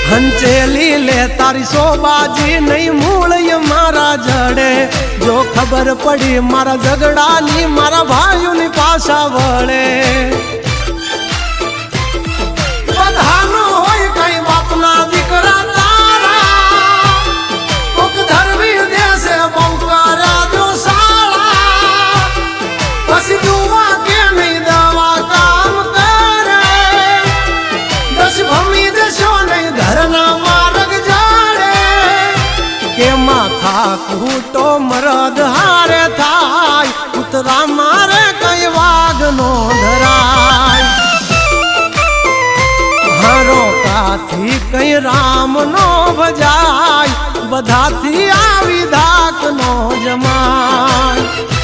હંચેલી લે તારી સોબાજી નહીં મૂળ મારા જડે જો ખબર પડી મારા ઝઘડાની મારા ભાઈઓની પાછા વળે બધાનો હોય કઈ બાપના દીકરા તારા કોક ધરવી દેશે બહુ કર્યા જો સાળા પછી દુવા કે નહીં દવા કામ કરે દસ ભમી દેશો નહીં ઘરના માર્ગ જાડે કે માથા કૂટો મરદ હારે થાય ઉતરા મારે કઈ વાઘ નો ધરાય હારો કાથી કઈ રામ નો ભજાય બધાથી આવી ધાક નો જમાય